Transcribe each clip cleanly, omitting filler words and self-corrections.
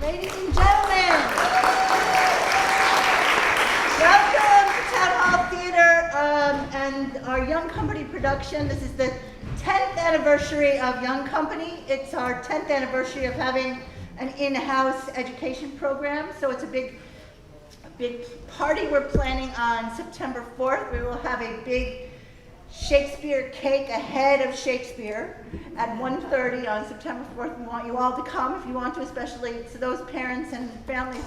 Ladies and gentlemen, welcome to Town Hall Theater and our Young Company production. This is the 10th anniversary of Young Company. It's our 10th anniversary of having an in-house education program, so it's a big party we're planning on September 4th. We will have a big Shakespeare cake ahead of Shakespeare at 1:30 on September 4th. We want you all to come if you want to, especially to those parents and families.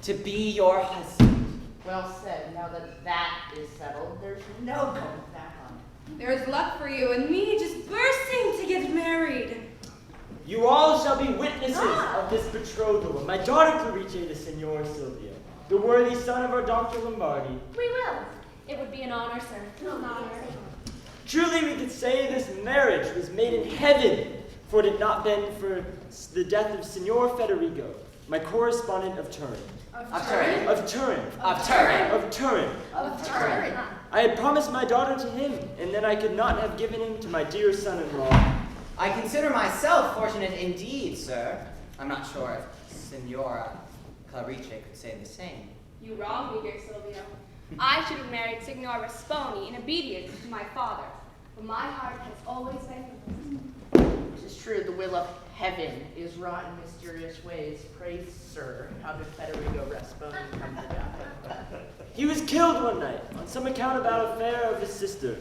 To be your husband. Well said. Now that that is settled, there's no going back on it. There's luck for you and me just bursting to get married. You all shall be witnesses of this betrothal of my daughter Clarice to Signor Silvio, the worthy son of our Dr. Lombardi. We will. It would be an honor, sir. An honor. Truly we could say this marriage was made in heaven, for it had not been for the death of Signor Federico, my correspondent of Turin. Of Turin. Of Turin. Of Turin. Of Turin. Of Turin. I had promised my daughter to him, and then I could not have given him to my dear son-in-law. I consider myself fortunate indeed, sir. I'm not sure if Signora Clarice could say the same. You wrong me, dear Silvio. I should have married Signor Rasponi in obedience to my father, but my heart has always been with It is true, the will of heaven is wrought in mysterious ways. Pray, sir, how did Federico Rasponi come to die? He was killed one night on some account about affair of his sister.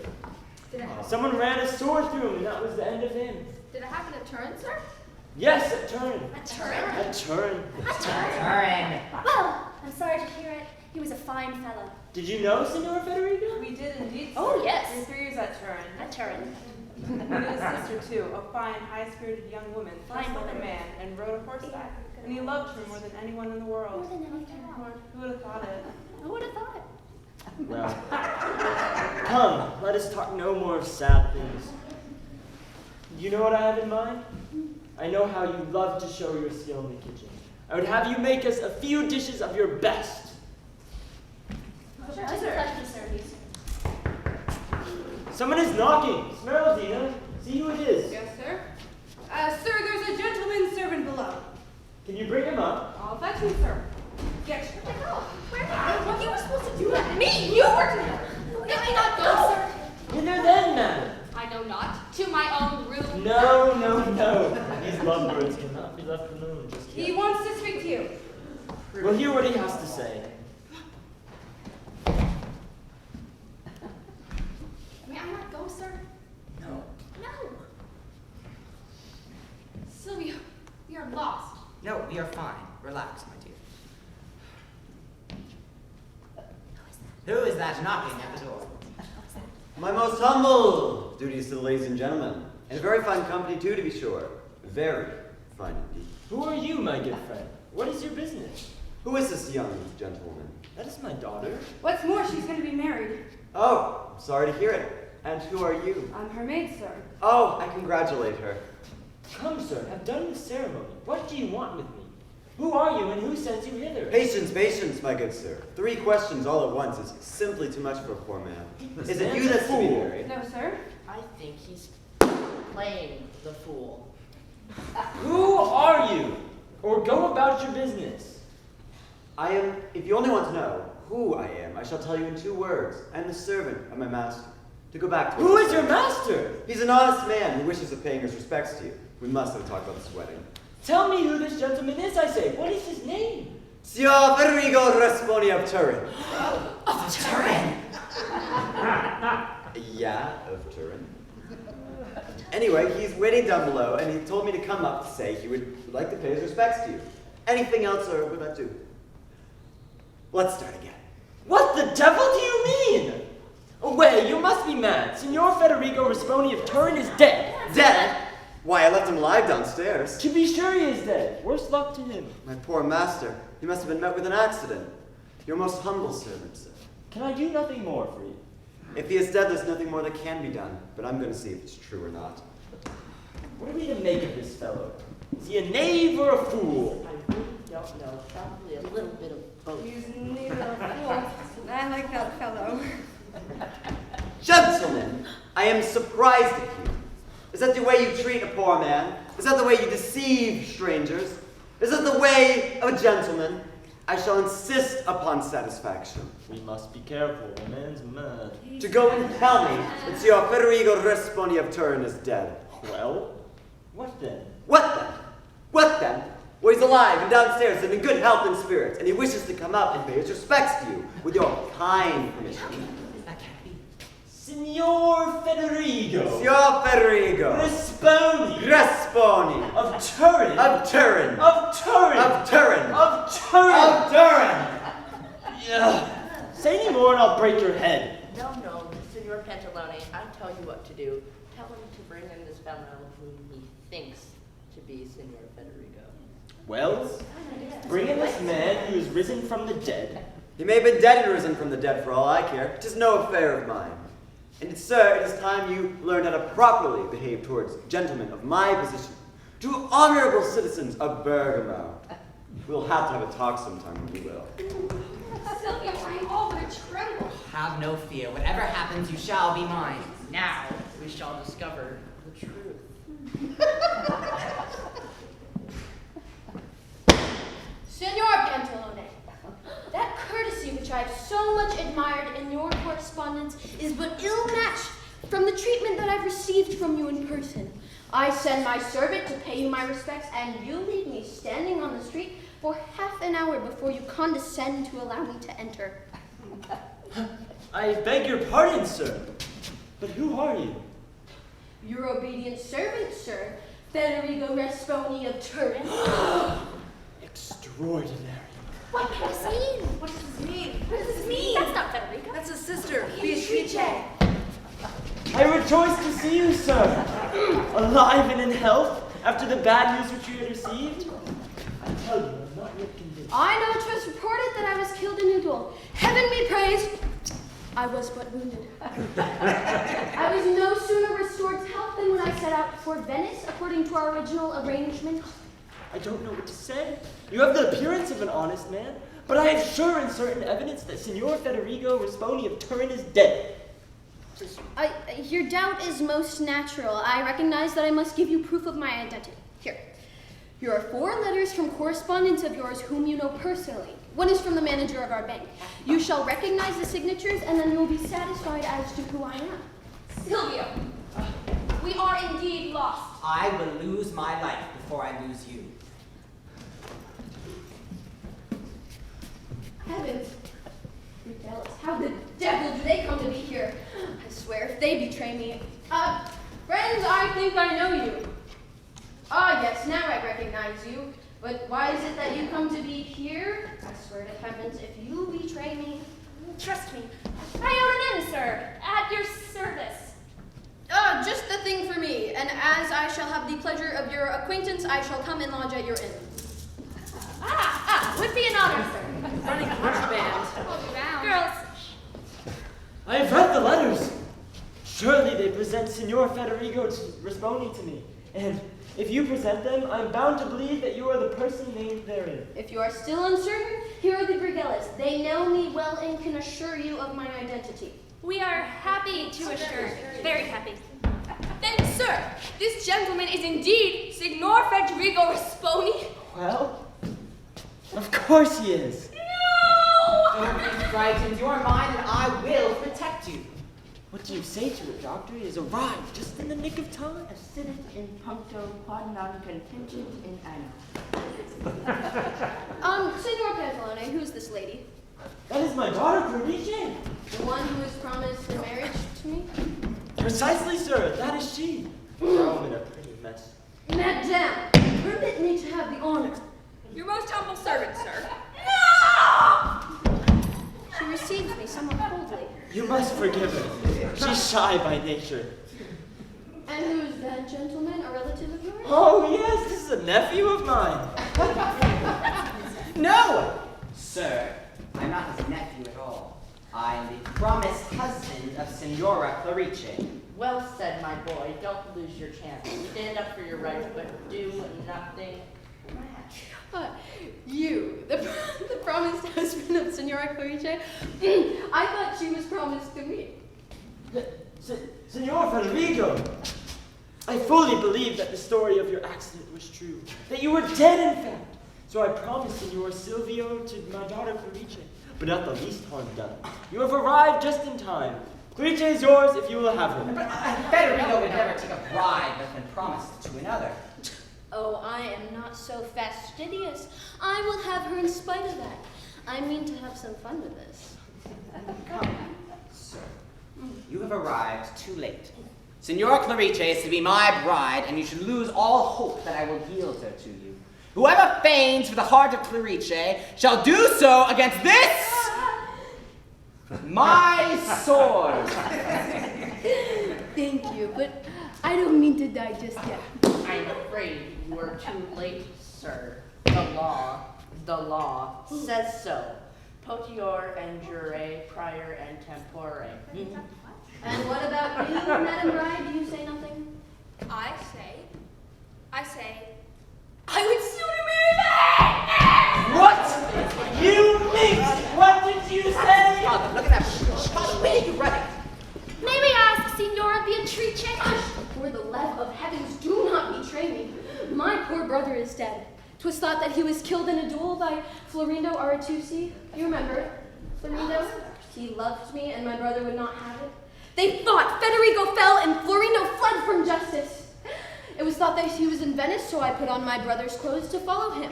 Someone ran a sword through him, and that was the end of him. Did it happen at Turin, sir? Yes, at Turin. At Turin? At Turin. Turin. Well, I'm sorry to hear it. He was a fine fellow. Did you know Signor Federico? We did indeed, sir. Oh, yes. For 3 years at Turin. At Turin. And his sister, too, a fine, high-spirited young woman, Fine dressed like woman. a man, and rode a horseback. And he loved her more than anyone in the world. More than anything. Who would have thought it? Who would have thought it? Well, come, let us talk no more of sad things. You know what I have in mind? I know how you love to show your skill in the kitchen. I would have you make us a few dishes of your best. Pleasure to serve you, sir. Someone is knocking. Smeraldina, see who it is. Yes, sir. Sir, there's a gentleman servant below. Can you bring him up? I'll fetch him, sir. Get to go. Where? What you were supposed to do that? Me? You were to. Let me not go, sir. Whither then, madam? I know not. To my own room. No, no, no. These lovebirds cannot be left alone just He yet. wants to speak to you. We'll hear what he has to say. We are fine. Relax, my dear. Who is that knocking at the door? My most humble duties to the ladies and gentlemen. And a very fine company, too, to be sure. Very fine indeed. Who are you, my good friend? What is your business? Who is this young gentlewoman? That is my daughter. What's more, she's going to be married. Oh, sorry to hear it. And who are you? I'm her maid, sir. Oh, I congratulate her. Come, sir, have done the ceremony. What do you want with me? Who are you and who sends you hither? Patience, patience, my good sir. 3 questions all at once is simply too much for a poor man. This Is it you man's a that's to be fool. married? No, sir. I think he's playing the fool. Who are you? Or go about your business. I am, if you only want to know who I am, I shall tell you in 2 words. I am the servant of my master. To go back to Who is your master? He's an honest man who wishes of paying his respects to you. We must have talked about this wedding. Tell me who this gentleman is, I say. What is his name? Signor Federigo Rasponi of Turin. Of Turin! Yeah, of Turin. Anyway, he's waiting down below, and he told me to come up to say he would like to pay his respects to you. Anything else, or would that do? Let's start again. What the devil do you mean? Away, you must be mad. Signor Federigo Rasponi of Turin is dead. Dead? Why, I left him alive downstairs. To be sure he is dead. Worse luck to him. My poor master. He must have been met with an accident. Your most humble servant, sir. Can I do nothing more for you? If he is dead, there's nothing more that can be done. But I'm going to see if it's true or not. What are we to make of this fellow? Is he a knave or a fool? I really don't know. Probably a little bit of both. He's neither a fool. I like that fellow. Gentlemen, I am surprised at you. Is that the way you treat a poor man? Is that the way you deceive strangers? Is that the way of a gentleman? I shall insist upon satisfaction. We must be careful. The man's mad. To go and tell me that Signor Federigo Rasponi of Turin is dead. Well, what then? What then? What then? Well, he's alive and downstairs and in good health and spirits, and he wishes to come up and pay his respects to you, with your kind permission. That can't be. Signor Federigo Signor Federigo Rasponi Rasponi of Turin. of Turin Of Turin. of Turin Of Turin. of Turin. Yeah. Say any more and I'll break your head. No, Signor Pantalone, I tell you what to do. Tell him to bring in this fellow whom he thinks to be Signor Federigo. Well, bring in this man who is risen from the dead. He may have been dead and risen from the dead for all I care. 'Tis no affair of mine. And sir, it is time you learned how to properly behave towards gentlemen of my position, to honorable citizens of Bergamo. We'll have to have a talk sometime when we will. Sylvia, I'm all but a tremble. Have no fear. Whatever happens, you shall be mine. Now we shall discover the truth. Signor Pantalone, that courtesy which I have so much admired in your correspondence is but ill matched from the treatment that I've received from you in person. I send my servant to pay you my respects, and you leave me standing on the street for half an hour before you condescend to allow me to enter. I beg your pardon, sir. But who are you? Your obedient servant, sir, Federigo Rasponi of Turin. Extraordinary. What can this mean? What does this mean? What does this mean? That's not Federigo. That's his sister, Beatrice. I rejoice to see you, sir. Alive and in health, after the bad news which you had received. I tell you, I'm not yet convinced. I know it was reported that I was killed in a duel. Heaven be praised, I was but wounded. I was no sooner restored to health than when I set out for Venice, according to our original arrangement. I don't know what to say. You have the appearance of an honest man, but I have sure and certain evidence that Signor Federigo Rasponi of Turin is dead. Your doubt is most natural. I recognize that I must give you proof of my identity. Here. Here are 4 letters from correspondents of yours whom you know personally. One is from the manager of our bank. You shall recognize the signatures, and then you'll be satisfied as to who I am. Sylvia, we are indeed lost. I will lose my life before I lose you. Heavens, you're jealous. How the devil do they come to be here? I swear, if they betray me. Friends, I think I know you. Ah, yes, now I recognize you. But why is it that you come to be here? I swear to heavens, if you betray me. Trust me. I own an inn, sir, at your service. Just the thing for me, and as I shall have the pleasure of your acquaintance, I shall come and lodge at your inn. Would be an honor, sir. Running contraband. Girls, I have read the letters. Surely they present Signor Federigo Rasponi to me. And if you present them, I'm bound to believe that you are the person named therein. If you are still uncertain, here are the Brigellas. They know me well and can assure you of my identity. we are happy to assure, very happy. Then, sir, this gentleman is indeed Signor Federigo Rasponi. Well, of course he is. No! Don't be frightened. You are mine, and I will protect you. What do you say to it, Doctor? He has arrived just in the nick of time. Ascidit in puncto quod non contingent in anno. Signor Pantalone, who's this lady? That is my daughter, Clarice. The one who was promised in marriage to me? Precisely, sir. That is she. Oh, I'm in a pretty mess. Madame, permit me to have the honor. Your most humble servant, sir. She receives me somewhat coldly. You must forgive her. She's shy by nature. And who is that gentleman? A relative of yours? Oh, yes, this is a nephew of mine. No! Sir, I'm not his nephew at all. I am the promised husband of Signora Clarice. Well said, my boy. Don't lose your chance. Stand up for your rights, but do nothing rash. You, the promised husband of Signora Clarice? I thought she was promised to me. Signor Federigo, I fully believe that the story of your accident was true. That you were dead, in fact. So I promised Signor Silvio to my daughter Clarice. But not the least harm done. You have arrived just in time. Clarice is yours if you will have her. But Federigo would never take a bride that's been promised to another. Oh, I am not so fastidious. I will have her in spite of that. I mean to have some fun with this. Come, sir. You have arrived too late. Signora Clarice is to be my bride, and you should lose all hope that I will yield her to you. Whoever feigns for the heart of Clarice shall do so against this, my sword. Thank you, but I don't mean to die just yet. I'm afraid you are too late, sir. The law says so. Potior and jure, prior and tempore. And what about you, Madam Bride? Do you say nothing? I say, I would sooner marry that! What? You minx! What did you say? Father, look at that. Father, where are you running? May we ask, Signora Beatrice? For the love of heavens, do not betray me. My poor brother is dead. 'Twas thought that he was killed in a duel by Florindo Aratusi. You remember Florindo? He loved me, and my brother would not have it. They fought. Federigo fell, and Florindo fled from justice. It was thought that he was in Venice, so I put on my brother's clothes to follow him.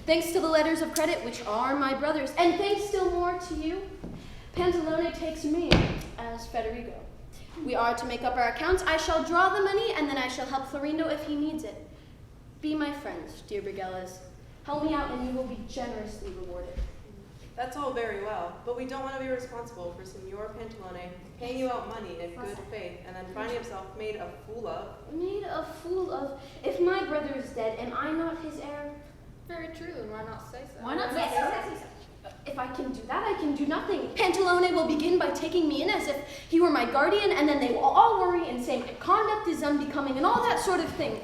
Thanks to the letters of credit, which are my brother's, and thanks still more to you, Pantalone takes me as Federigo. We are to make up our accounts. I shall draw the money, and then I shall help Florindo if he needs it. Be my friends, dear Brigellas. Help me out, and you will be generously rewarded. That's all very well, but we don't want to be responsible for Signor Pantalone paying you out money in good faith and then finding himself made a fool of. Made a fool of? If my brother is dead, am I not his heir? Very true, and why not say so? Why not say so? If I can do that, I can do nothing. Pantalone will begin by taking me in as if he were my guardian, and then they will all worry and say my conduct is unbecoming and all that sort of thing.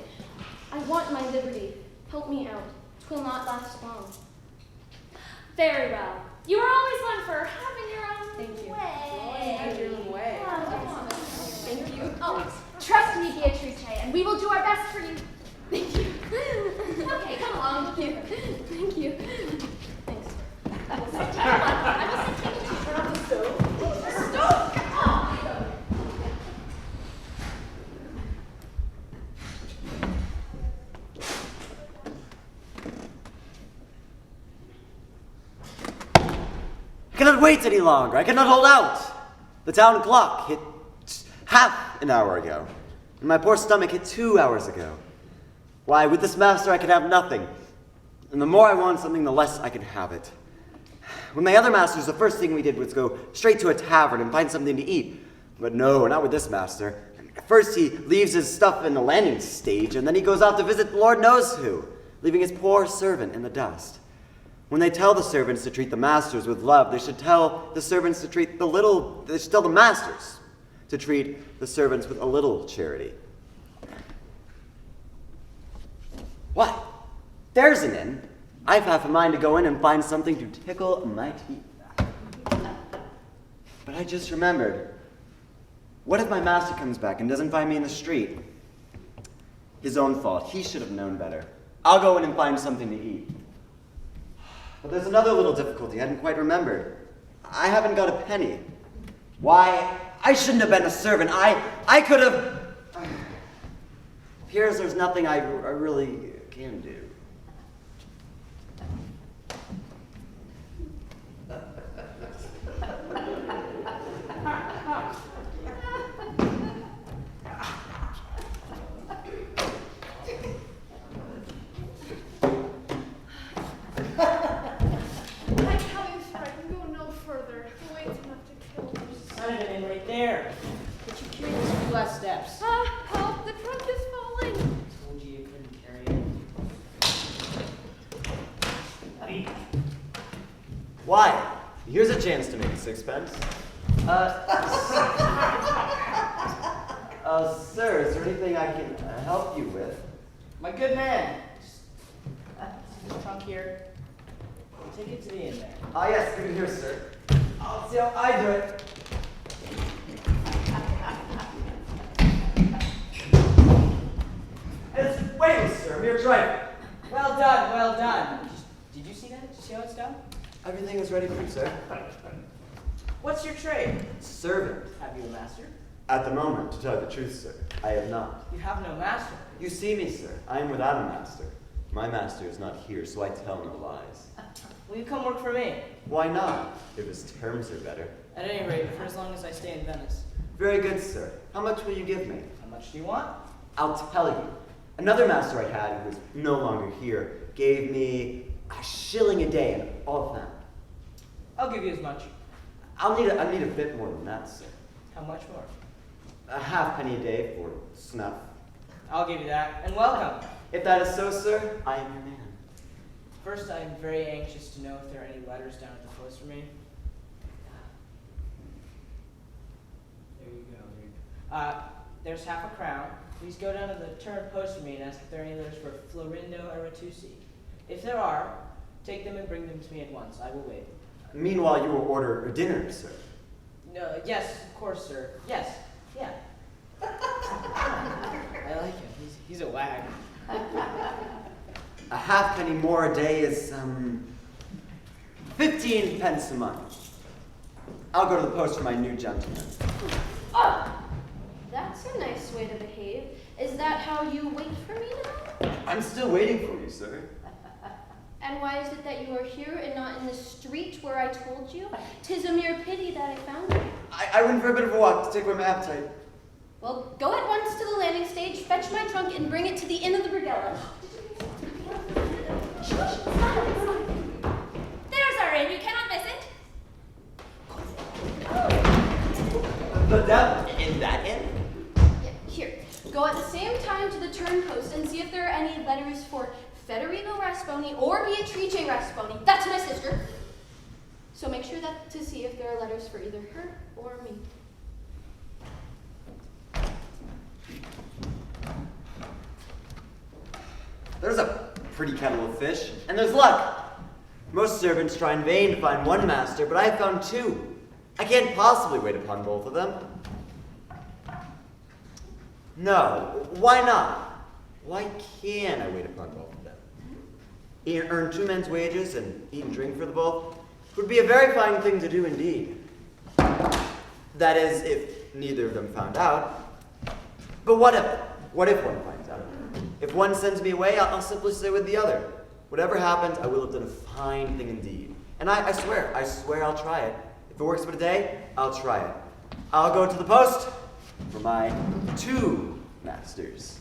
I want my liberty. Help me out. 'Twill not last long. Very well. You are always one for having your own Thank you. way. Have your own way. Thank you. Oh, trust me, Beatrice, and we will do our best for you. Thank you. Okay, come along. Thank you. Thank you. Thanks. I will send you one. I will send you two. Stop! Come on. I cannot wait any longer. I cannot hold out. The town clock hit half an hour ago, and my poor stomach hit 2 hours ago. Why, with this master I can have nothing. And the more I want something, the less I can have it. With my other masters, the first thing we did was go straight to a tavern and find something to eat. But no, not with this master. First he leaves his stuff in the landing stage, and then he goes out to visit the Lord knows who, leaving his poor servant in the dust. When they tell the servants to treat the masters with love, they should tell the servants to treat they should tell the masters to treat the servants with a little charity. What? There's an inn. I've half a mind to go in and find something to tickle my teeth. But I just remembered. What if my master comes back and doesn't find me in the street? His own fault. He should have known better. I'll go in and find something to eat. But there's another little difficulty I hadn't quite remembered. I haven't got a penny. Why, I shouldn't have been a servant. I could have... Appears there's nothing I really can do. I tell you, sir, I can go no further. The weight's enough to kill me. Son of an inn right there. But you carried this a few less steps. Help, the trunk is falling. Told you couldn't carry it. Why? Here's a chance to make a sixpence. Sir, is there anything I can help you with? My good man. The trunk here. Take it to the inn there. Ah, yes, give it here, sir. I'll see how I do it. It's weightless, sir. Mere trifle. Well done, well done. Did you see that? Did you see how it's done? Everything is ready for you, sir. What's your trade? Servant. Have you a master? At the moment, to tell you the truth, sir, I have not. You have no master. You see me, sir. I am without a master. My master is not here, so I tell no lies. Will you come work for me? Why not, if his terms are better? At any rate, for as long as I stay in Venice. Very good, sir. How much will you give me? How much do you want? I'll tell you. Another master I had, who is no longer here, gave me a shilling a day and all that. I'll give you as much. I need a bit more than that, sir. How much more? A halfpenny a day for snuff. I'll give you that, and welcome. If that is so, sir, I am your man. First, I am very anxious to know if there are any letters down at the post for me. There you go. There's half a crown. Please go down to the turn post for me and ask if there are any letters for Florindo Aratusi. If there are, take them and bring them to me at once. I will wait. Meanwhile, you will order a dinner, sir. No, yes, of course, sir. Yes, yeah. I like him. He's a wag. A halfpenny more a day is, 15 pence a month. I'll go to the post for my new gentleman. Oh, that's a nice way to behave. Is that how you wait for me now? I'm still waiting for you, sir. And why is it that you are here and not in the street where I told you? 'Tis a mere pity that I found you. I went for a bit of a walk to take away my appetite. Well, go at once to the landing stage, fetch my trunk, and bring it to the Inn of the Brigella. There's our inn. You cannot miss it. The devil in that inn? Yeah, here. Go at the same time to the turn post and see if there are any letters for Federico Rasponi or Beatrice Rasponi. That's my sister. So make sure that to see if there are letters for either her or me. There's a pretty kettle of fish, and there's luck. Most servants try in vain to find one master, but I've found two. I can't possibly wait upon both of them. No, why not? Why can't I wait upon both of them? Earn 2 men's wages and eat and drink for the both would be a very fine thing to do indeed. That is, if neither of them found out. But what if one finds out? If one sends me away, I'll simply stay with the other. Whatever happens, I will have done a fine thing indeed. And I swear I'll try it. If it works for today, I'll try it. I'll go to the post for my 2 masters.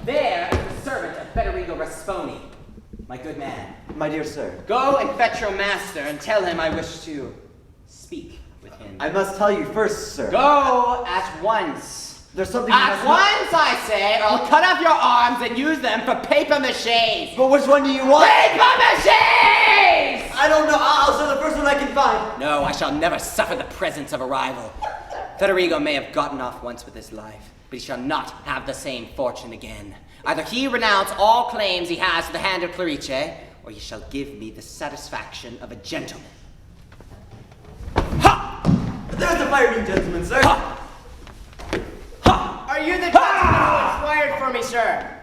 There is the servant of Federico Rasponi. My good man, My dear sir, go and fetch your master and tell him I wish to speak with him. I must tell you first, sir. Go at once. There's something you At must know- once, I say, or I'll cut off your arms and use them for paper maches. But which one do you want? Paper maches! I don't know. I'll say the first one I can find. No, I shall never suffer the presence of a rival. Federigo may have gotten off once with his life, but he shall not have the same fortune again. Either he renounce all claims he has to the hand of Clarice, or he shall give me the satisfaction of a gentleman. Ha! There's the fighting gentleman, sir. Ha! Ha! Are you the gentleman who inquired for me, sir?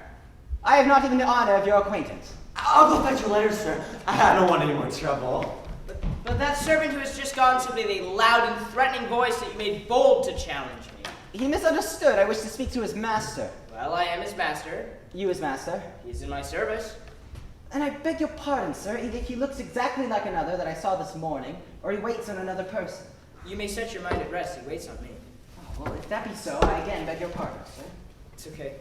I have not even the honor of your acquaintance. I'll go fetch your letters, sir. I don't want any more trouble. But that servant who has just gone simply the loud and threatening voice that you made bold to challenge me. He misunderstood. I wish to speak to his master. Well, I am his master. You his master? He's in my service. And I beg your pardon, sir. Either he looks exactly like another that I saw this morning, or he waits on another person. You may set your mind at rest. He waits on me. Oh, well, if that be so, I again beg your pardon, sir. It's okay.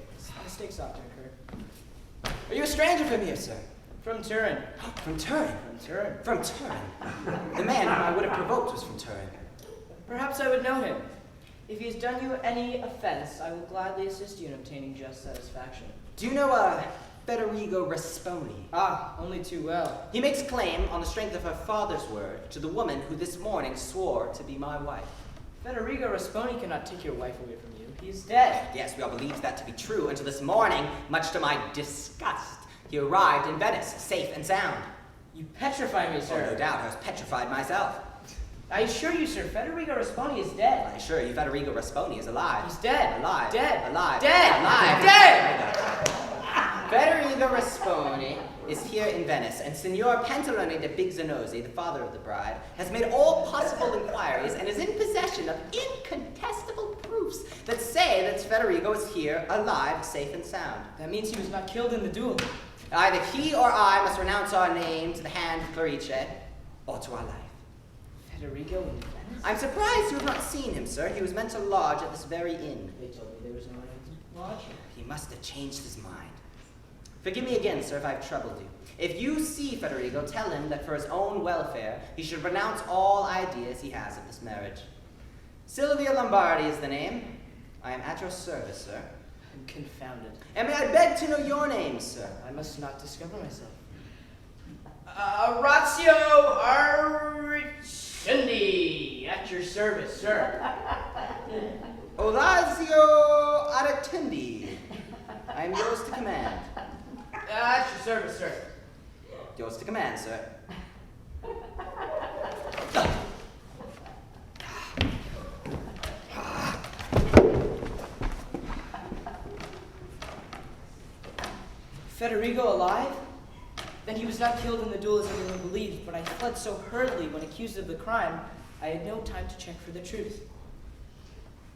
Mistakes often occur. Are you a stranger from here, sir? From Turin. From Turin? From Turin. From Turin? The man whom I would have provoked was from Turin. Perhaps I would know him. If he has done you any offense, I will gladly assist you in obtaining just satisfaction. Do you know Federigo Rasponi? Ah, only too well. He makes claim on the strength of her father's word to the woman who this morning swore to be my wife. Federigo Rasponi cannot take your wife away from you. He is dead. Yes, we all believed that to be true until this morning, much to my disgust, he arrived in Venice, safe and sound. You petrify me, Oh, sir. no doubt, I was petrified myself. I assure you, sir, Federigo Rasponi is dead. I assure you, Federigo Rasponi is alive. He's dead. Alive. Dead. Alive. Dead. Alive. Dead. Federigo Rasponi is here in Venice, and Signor Pantalone de Bigzanosi, the father of the bride, has made all possible inquiries and is in possession of incontestable proofs that say that Federigo is here, alive, safe and sound. That means he was not killed in the duel. Either he or I must renounce our name to the hand of Clarice, or to our life. Federigo in Venice? I'm surprised you have not seen him, sir. He was meant to lodge at this very inn. They told me there was no one to lodge here. He must have changed his mind. Forgive me again, sir, if I've troubled you. If you see Federigo, tell him that for his own welfare, he should renounce all ideas he has of this marriage. Sylvia Lombardi is the name. I am at your service, sir. I'm confounded. And may I beg to know your name, sir? I must not discover myself. Orazio Aricindi, at your service, sir. Orazio Aratindi. I am yours to command. At your service, sir. Yours to command, sir. Federigo alive? Then he was not killed in the duel as everyone believed, but I fled so hurriedly when accused of the crime, I had no time to check for the truth.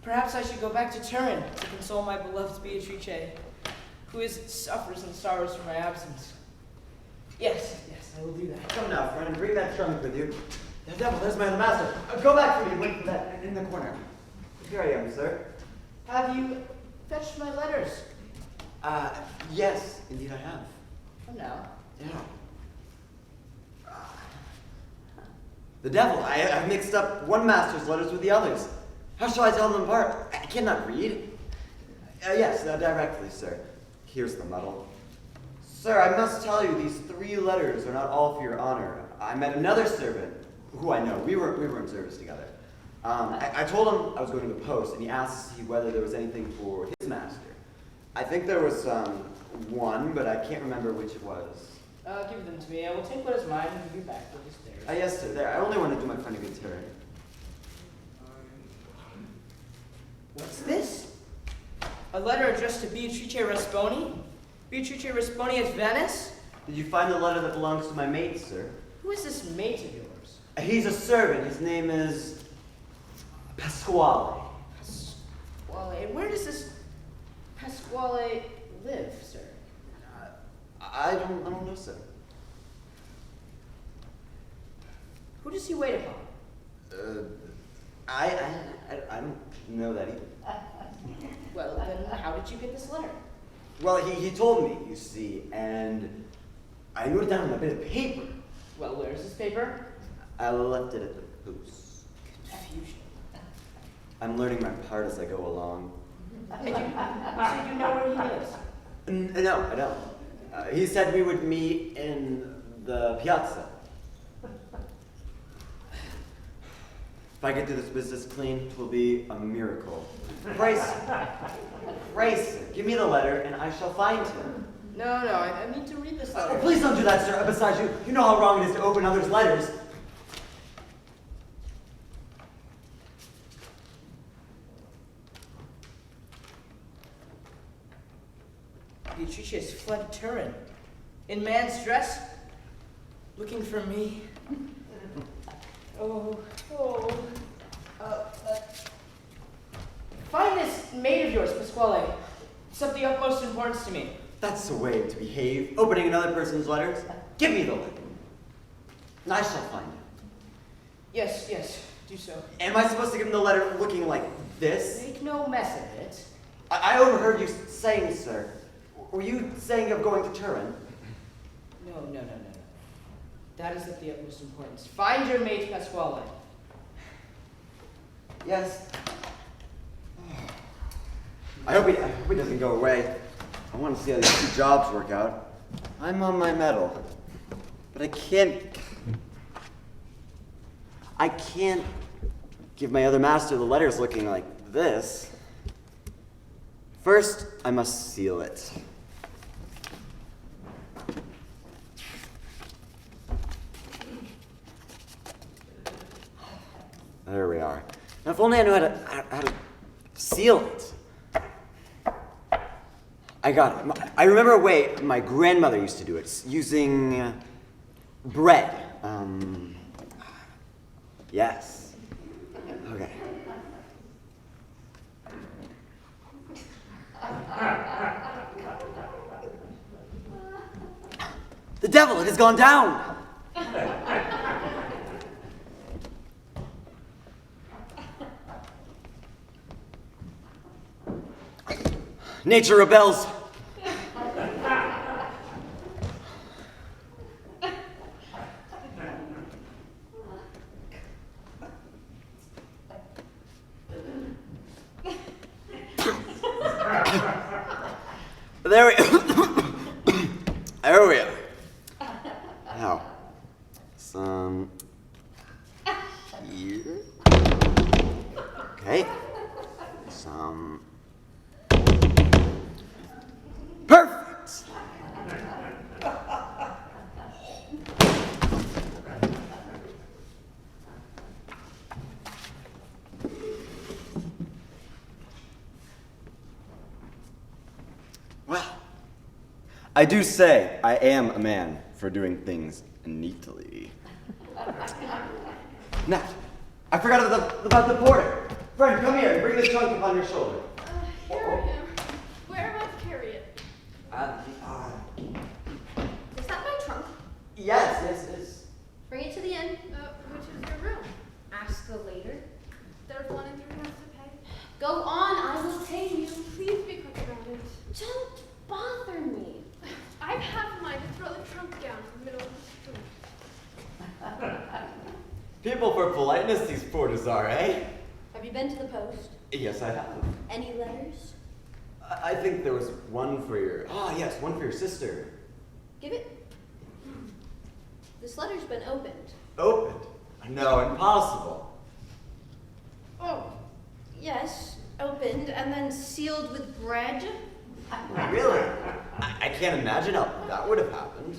Perhaps I should go back to Turin to console my beloved Beatrice, who suffers and sorrows for my absence. Yes, I will do that. Come now, friend, and bring that trunk with you. The devil, there's my master. Go back for me. Wait for that in the corner. Here I am, sir. Have you fetched my letters? Yes, indeed I have. Come now. Yeah. The devil, I mixed up one master's letters with the others. How shall I tell them apart? I cannot read. Yes, directly, sir. Here's the muddle. Sir, I must tell you, these 3 letters are not all for your honor. I met another servant, who I know. We were in service together. I told him I was going to the post, and he asked to see whether there was anything for his master. I think there was one, but I can't remember which it was. Give them to me. I will take what is mine and be back with the stairs. Yes, sir. There. I only want to do my friend a good turn. What's this? A letter addressed to Beatrice Rasponi? Beatrice Rasponi at Venice? Did you find the letter that belongs to my mate, sir? Who is this mate of yours? He's a servant. His name is Pasquale. Pasquale. Where does this Pasquale live, sir? I don't know, sir. Who does he wait upon? I don't know that either. Well, then how did you get this letter? Well, he told me, you see, and I wrote it down on a bit of paper. Well, where's this paper? I left it at the post. Confusion. I'm learning my part as I go along. And you said you know where he lives. No, I don't. He said we would meet in the piazza. If I get through this business clean, it will be a miracle. Price, give me the letter and I shall find him. No, I need to read this letter. Please don't do that, sir. Besides, you know how wrong it is to open others' letters. Beatrice has fled Turin. In man's dress. Looking for me. Oh. Find this maid of yours, Pasquale. It's of the utmost importance to me. That's the way to behave. Opening another person's letters. Give me the letter. And I shall find him. Yes, do so. Am I supposed to give him the letter looking like this? Make no mess of it. I overheard you saying, sir. Were you saying of going to Turin? No. That is of the utmost importance. Find your mate, Pasquale. Yes. I hope he doesn't go away. I want to see how these two jobs work out. I'm on my mettle. But I can't give my other master the letters looking like this. First, I must seal it. There we are. Now, if only I knew how to seal it. I got it. I remember a way my grandmother used to do it, using bread. Yes. Okay. The devil, it has gone down. Nature rebels. There we are. Now, some here. Okay. Some. Perfect. Well, I do say I am a man for doing things neatly. Now, I forgot about the porter. Friend, come here and bring this trunk upon your shoulder. Here I am. Where am I to carry it? Is that my trunk? Yes, it is. Bring it to the inn. Which is your room? Ask the waiter. There's one and 3 months to pay. Go on, I will pay you. Please be quick about it. Don't bother me. I have half a mind to throw the trunk down in the middle of the street. People for politeness these porters are, eh? Have you been to the post? Yes, I have. Any letters? I think there was one for your... yes, one for your sister. Give it. This letter's been opened. Opened? No, impossible. Oh, yes, opened and then sealed with bread. Really? I can't imagine how that would have happened.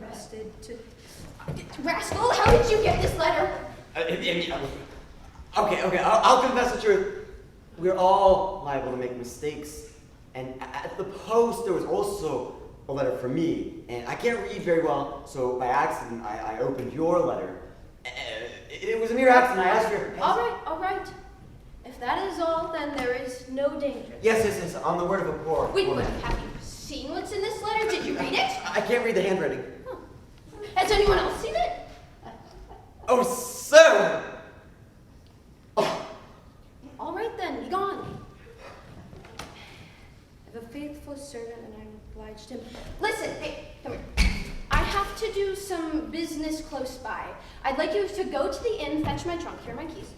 Arrested to... Rascal, how did you get this letter? Okay, I'll confess the truth. We're all liable to make mistakes. And at the post, there was also a letter for me. And I can't read very well, so by accident, I opened your letter. It was a mere accident. I asked for your... All right. If that is all, then there is no danger. Yes, on the word of a poor Wait, woman. have you seen what's in this letter? Did you read it? I can't read the handwriting. Huh. Has anyone else seen it? Oh, sir! Oh. All right then, be gone. I have a faithful servant and I'm obliged him. Listen, hey, come here. to do some business close by. I'd like you to go to the inn, fetch my trunk, here are my keys,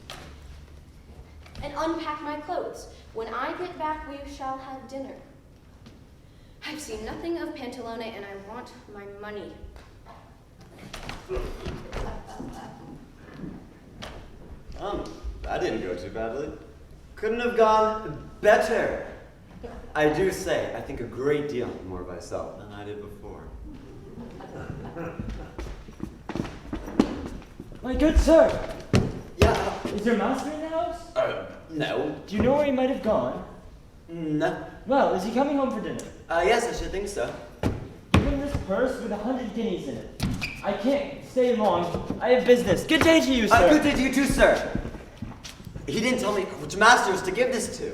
and unpack my clothes. When I get back, we shall have dinner. I've seen nothing of Pantalone, and I want my money. That didn't go too badly. Couldn't have gone better. I do say, I think a great deal more of myself than I did before. My good sir, Yeah, is your master in the house? no. Do you know where he might have gone? No. Well, is he coming home for dinner? Yes, I should think so. Give him this purse with 100 guineas in it. I can't stay long. I have business. Good day to you, sir. Good day to you too, sir. He didn't tell me which master is to give this to.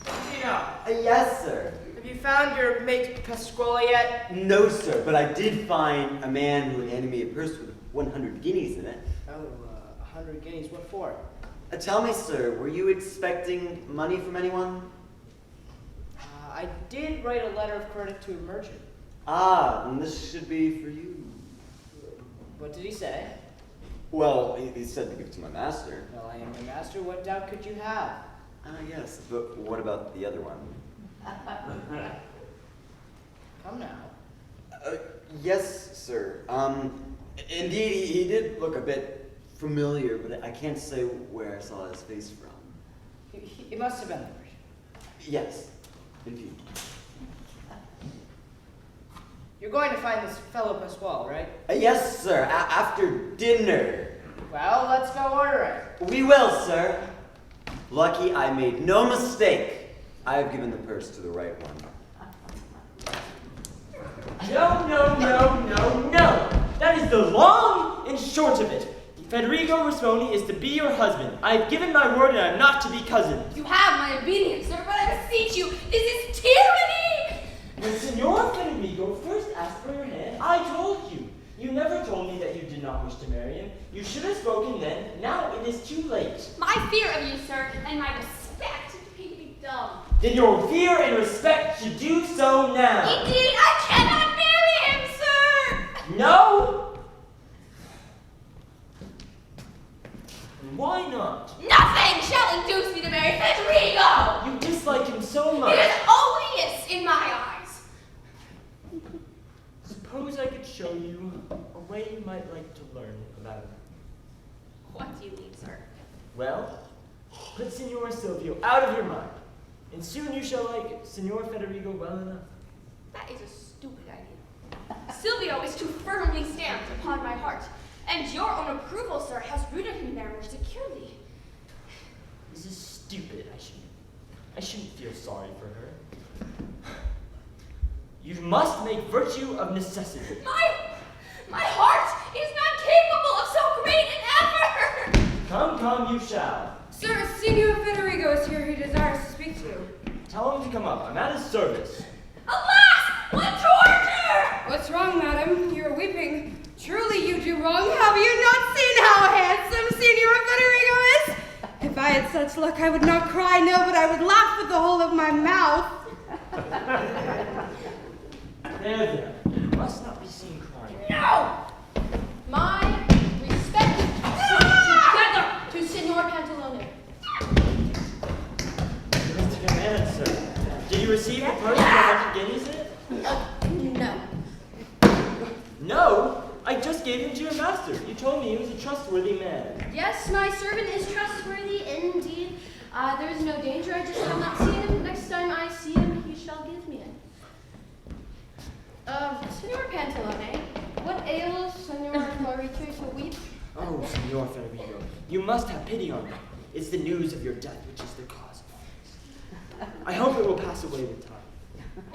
Tina, Yes, sir. have you found your mate Pasquale yet? No, sir, but I did find a man who handed me a purse with 100 guineas in it. Oh, 100 guineas. What for? Tell me, sir, were you expecting money from anyone? I did write a letter of credit to a merchant. Then this should be for you. What did he say? Well, he said to give it to my master. Well, I am your master. What doubt could you have? Yes, but what about the other one? Come now. Yes, sir. Indeed, he did look a bit familiar, but I can't say where I saw his face from. It must have been the merchant. Yes, indeed. You're going to find this fellow Pasquale, right? Yes, sir, after dinner. Well, let's go order it. We will, sir. Lucky I made no mistake. I have given the purse to the right one. No, no, no, no, no. That is the long and short of it. Federico Rasponi is to be your husband. I have given my word and I am not to be cousins. You have my obedience, sir, but I beseech you, this is tyranny! When Senor Federico first asked for your hand, I told you. You never told me that you did not wish to marry him. You should have spoken then. Now it is too late. My fear of you, sir, and my respect make me dumb. Then your fear and respect should do so now. Indeed, I cannot marry him, sir! No? Why not? Nothing shall induce me to marry Federico! You dislike him so It much. is odious in my eyes. Suppose I could show you a way you might like to learn about him. What do you mean, sir? Well, put Signor Silvio out of your mind, and soon you shall like Signor Federico well enough. That is a stupid idea. Silvio is too firmly stamped upon my heart, and your own approval, sir, has rooted me there more securely. This is stupid. I shouldn't feel sorry for her. You must make virtue of necessity. My heart is not capable of so great an effort! Come, you shall. Sir, Signor Federico is here who desires to speak to you. Tell him to come up. I'm at his service. Alas, what torture! What's wrong, madam? You're weeping. Truly you do wrong. Have you not seen how handsome Signor Federico is? If I had such luck, I would not cry, no, but I would laugh with the whole of my mouth. There. You must not be seen crying. No! My respect together to Signor Pantalone. Mr. Command, sir. Did you receive the purse with 100 guineas in it? No. No? I just gave him to your master. You told me he was a trustworthy man. Yes, my servant is trustworthy indeed. There is no danger. I just have not seen him. Next time I see him, he shall give me it. Signor Pantalone, what ails Signor Florice to weep? Oh, Signor Federico, you must have pity on me. It's the news of your death which is the cause of all this. I hope it will pass away with time.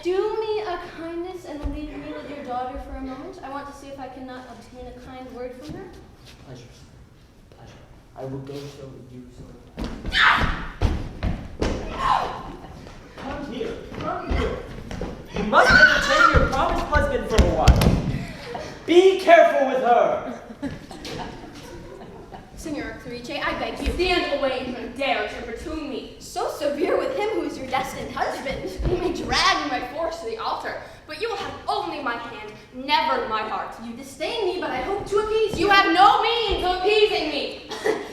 Do me a kindness and leave me with your daughter for a moment. I want to see if I cannot obtain a kind word from her. Pleasure, sir. Pleasure. I will go so with you, sir. Come here. Come here. You must entertain your promised husband for a while. Be careful with her. Signor Florice, I beg you. Stand away and don't dare to importune me. So severe with him who is your destined husband. You may drag me by force to the altar, but you will have only my hand never my heart. You disdain me, but I hope to appease you. You have no means of appeasing me.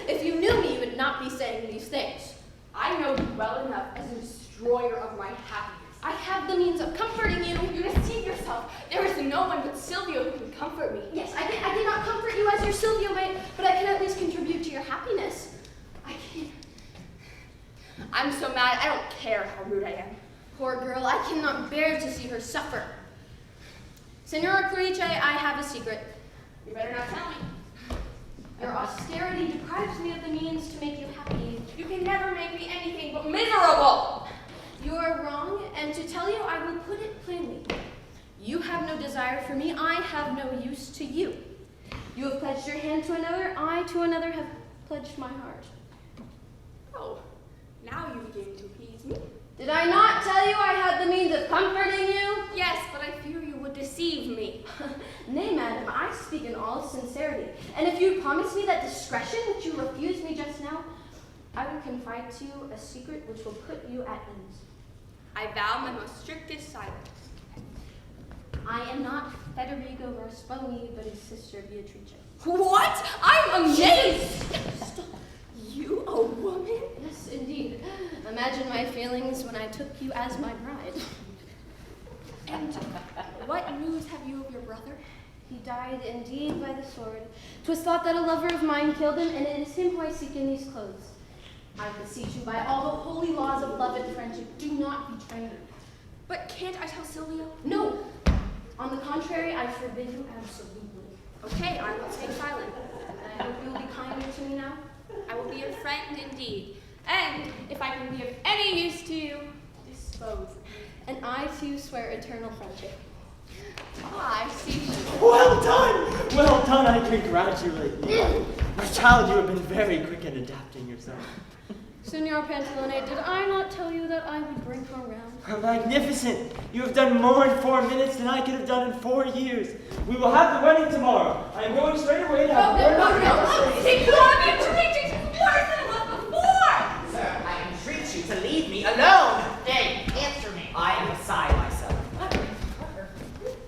If you knew me, you would not be saying these things. I know you well enough as a destroyer of my happiness. I have the means of comforting you. You deceive yourself. There is no one but Silvio who can comfort me. Yes, I cannot comfort you as your Silvio may, but I can at least contribute to your happiness. I can. I'm so mad, I don't care how rude I am. Poor girl, I cannot bear to see her suffer. Senora Corice, I have a secret. You better not tell me. Your austerity deprives me of the means to make you happy. You can never make me anything but miserable. You are wrong, and to tell you, I will put it plainly. You have no desire for me, I have no use to you. You have pledged your hand to another, I to another have pledged my heart. Oh, now you begin to appease me. Did I not tell you I had the means of comforting you? Yes, but I fear you would deceive me. Nay, madam, I speak in all sincerity. And if you promise me that discretion which you refused me just now, I will confide to you a secret which will put you at ease. I vow my most strictest silence. I am not Federigo Rasponi, but his sister Beatrice. What? I'm amazed! You, a woman? Yes, indeed. Imagine my feelings when I took you as my bride. And what news have you of your brother? He died indeed by the sword. 'Twas thought that a lover of mine killed him, and it is him who I seek in these clothes. I beseech you by all the holy laws of love and friendship, do not betray me. But can't I tell Silvio? No. On the contrary, I forbid you absolutely. Okay, I will stay silent. And I hope you will be kinder to me now. I will be your friend indeed. And if I can be of any use to you, dispose of me. And I too swear eternal friendship. I see. Well done! Well done, I congratulate you. My child, you have been very quick in adapting yourself. Senor Pantalone, did I not tell you that I would bring her around? Magnificent! You have done more in 4 minutes than I could have done in 4 years. We will have the wedding tomorrow. I am going straight away to have No! Take on me to reach it worse than it was before! Sir, I entreat you to leave me alone. Hey, answer me. I am beside myself.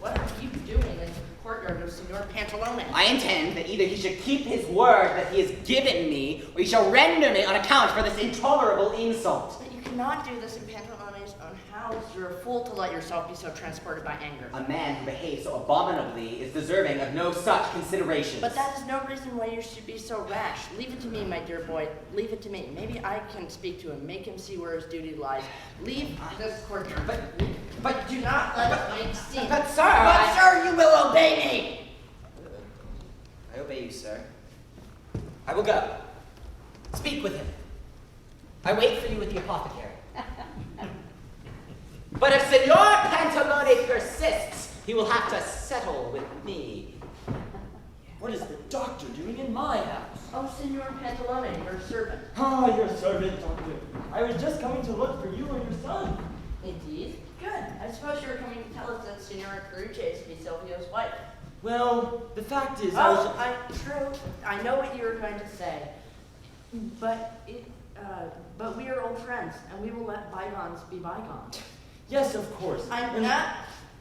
What are you doing in the courtyard of Signor Pantalone? I intend that either he should keep his word that he has given me, or he shall render me on account for this intolerable insult. But you cannot do this in Pantalone's own house. You're a fool to let yourself be so transported by anger. A man who behaves so abominably is deserving of no such consideration. But that is no reason why you should be so rash. Leave it to me, my dear boy. Leave it to me. Maybe I can speak to him, make him see where his duty lies. Leave this courtyard. But do not let it make scene. But sir, But sir, you will obey me. I obey you, sir. I will go. Speak with him. I wait for you at the apothecary. But if Senor Pantalone persists, he will have to settle with me. What is the doctor doing in my house? Oh, Signor Pantalone, your servant. Ah, your servant, doctor. I was just coming to look for you and your son. Indeed? Good. I suppose you were coming to tell us that Signora Carucci is to be Silvio's wife. Well, the fact is, I was just... True. I know what you were going to say. But we are old friends, and we will let bygones be bygones. Yes, of course. I'm not,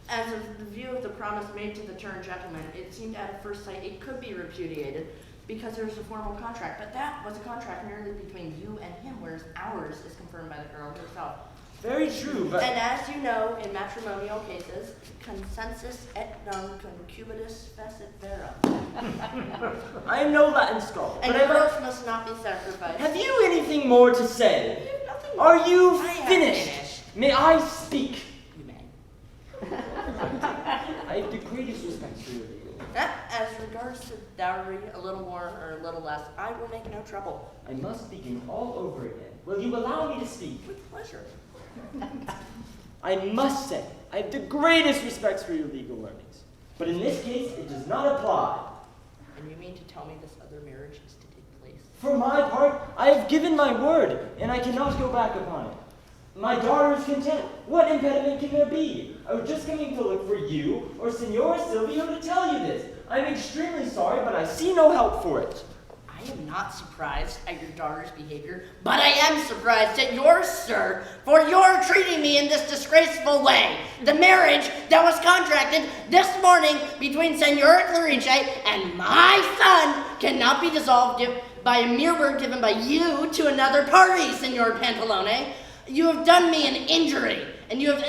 as of the view of the promise made to the turned gentleman, it seemed at first sight it could be repudiated because there was a formal contract. But that was a contract merely between you and him, whereas ours is confirmed by the girl herself. Very true, but... And as you know, in matrimonial cases, consensus et non concubidis facit vera. I am no Latin scholar, And but I girls must not be sacrificed. Have you anything more to say? You have nothing Are you I am finished? finished. May I speak? You may. I have the greatest respect for you. As regards to dowry, a little more or a little less, I will make no trouble. I must begin all over again. Will you allow me to speak? With pleasure. I must say, I have the greatest respects for your legal learnings. But in this case, it does not apply. And you mean to tell me this other marriage is to take place? For my part, I have given my word, and I cannot go back upon it. My daughter is content. What impediment can there be? I was just coming to look for you or Signora Silvio to tell you this. I'm extremely sorry, but I see no help for it. I I am not surprised at your daughter's behavior, but I am surprised at yours, sir, for you're treating me in this disgraceful way. The marriage that was contracted this morning between Senora Clarice and my son cannot be dissolved by a mere word given by you to another party, Senor Pantalone. You have done me an injury, and you have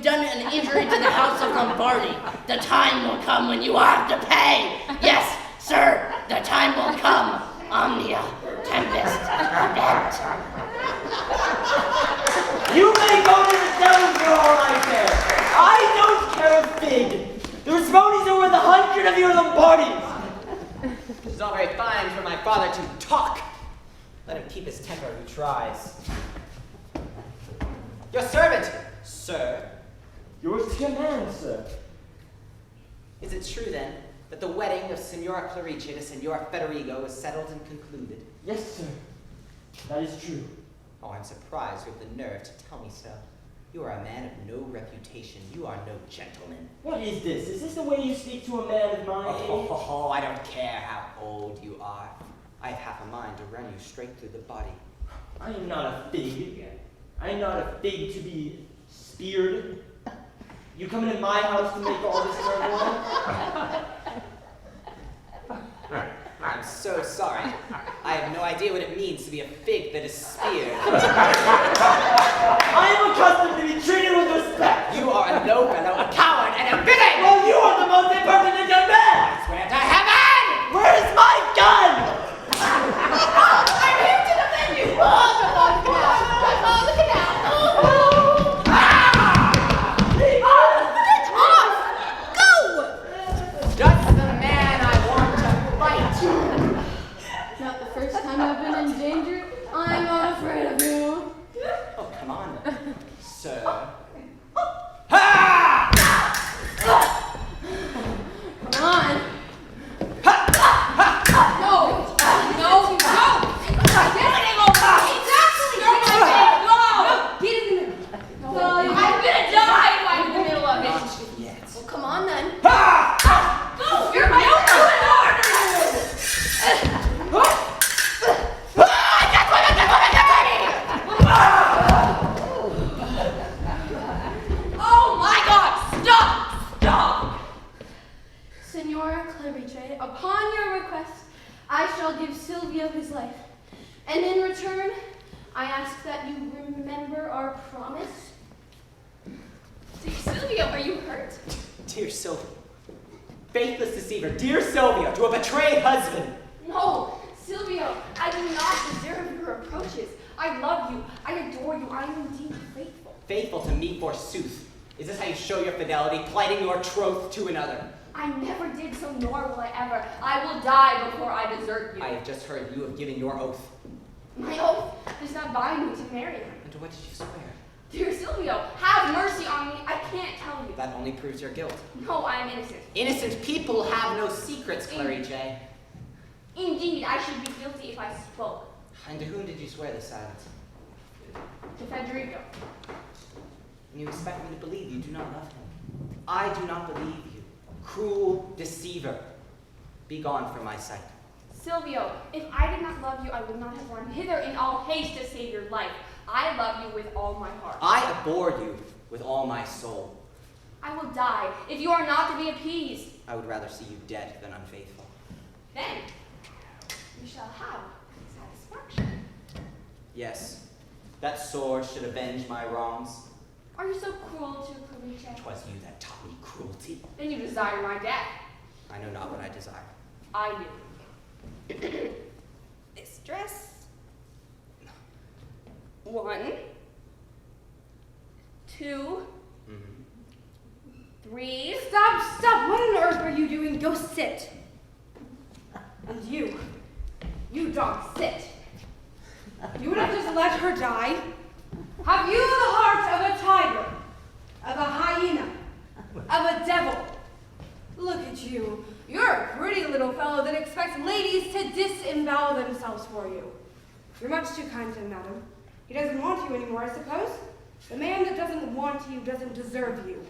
done an injury to the House of Lombardi. The time will come when you have to pay. Yes, sir, the time will come. Omnia tempest event. You may go to the devil for all I care. I don't care a fig. The Rasponis are worth 100 of your Lombardis. It's all very fine for my father to talk. Let him keep his temper who tries. Your servant, sir. Yours to command, sir. Is it true, then, that the wedding of Signora Clarice to Signor Federigo is settled and concluded? Yes, sir. That is true. Oh, I'm surprised you have the nerve to tell me so. You are a man of no reputation. You are no gentleman. What is this? Is this the way you speak to a man of my age? Oh, I don't care how old you are. I have half a mind to run you straight through the body. I am not a fig. I am not a fig to be speared. You come into my house to make all this turmoil? I'm so sorry. I have no idea what it means to be a fig that is speared. I am accustomed to be treated with respect. You are a low fellow, a coward, and a villain! Well, you are the most impertinent young man! I swear to heaven! Where is my gun? I'm here to defend you! Oh, look at that! Get off! Go! Just the man I want to fight. Not the first time I've been in danger. I'm not afraid of you. Oh, come on, sir. Come on. No! No! No! Getting over! Exactly! You're my man! No! Get in the middle. No. I'm gonna die if I'm in the middle of it. Not yet. Well, come on then. Go! You're my own Oh my God! Stop! Stop! Senora Clarice, upon your request, I shall give Silvio his life. And in return, I ask that you remember our promise. Silvio, are you hurt? Dear Sylvia. Faithless deceiver. Dear Sylvia, to a betrayed husband. No, Silvio, I do not deserve your reproaches. I love you. I adore you. I am indeed faithful. Faithful to me, forsooth. Is this how you show your fidelity, plighting your troth to another? I never did so, nor will I ever. I will die before I desert you. I have just heard you have given your oath. My oath does not bind me to marry him. And to what did you swear? Dear Silvio, have mercy on me. I can't tell you. That only proves your guilt. No, I am innocent. Innocent people have no secrets, Clarice. Indeed, I should be guilty if I spoke. And to whom did you swear this silence? To Federico. And you expect me to believe you do not love him. I do not believe you. Cruel deceiver. Be gone from my sight. Silvio, if I did not love you, I would not have run hither in all haste to save your life. I love you with all my heart. I abhor you with all my soul. I will die if you are not to be appeased. I would rather see you dead than unfaithful. Then we shall have satisfaction. Yes, that sword should avenge my wrongs. Are you so cruel to Clarice? 'Twas you that taught me cruelty. Then you desire my death. I know not what I desire. I do. This dress. 1, 2, 3. Stop! Stop! What on earth are you doing? Go sit. And you dog, sit. You would have just let her die? Have you the heart of a tiger, of a hyena, of a devil? Look at you. You're a pretty little fellow that expects ladies to disembowel themselves for you. You're much too kind to him, madam. He doesn't want you anymore, I suppose. The man that doesn't want you doesn't deserve you.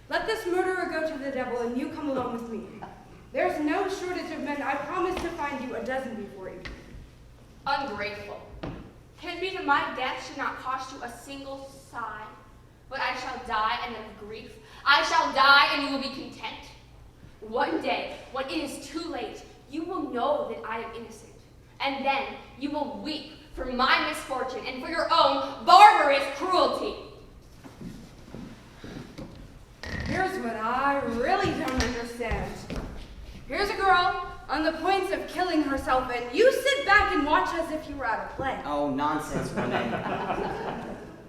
Let this murderer go to the devil and you come along with me. There's no shortage of men. I promise to find you a dozen before evening. Ungrateful. Hit me to my death should not cost you a single sigh. But I shall die, and of grief. I shall die, and you will be content. One day, when it is too late, you will know that I am innocent. And then you will weep for my misfortune and for your own barbarous cruelty. Here's what I really don't understand. Here's a girl on the point of killing herself, and you sit back and watch as if you were at a play. Oh, nonsense, woman.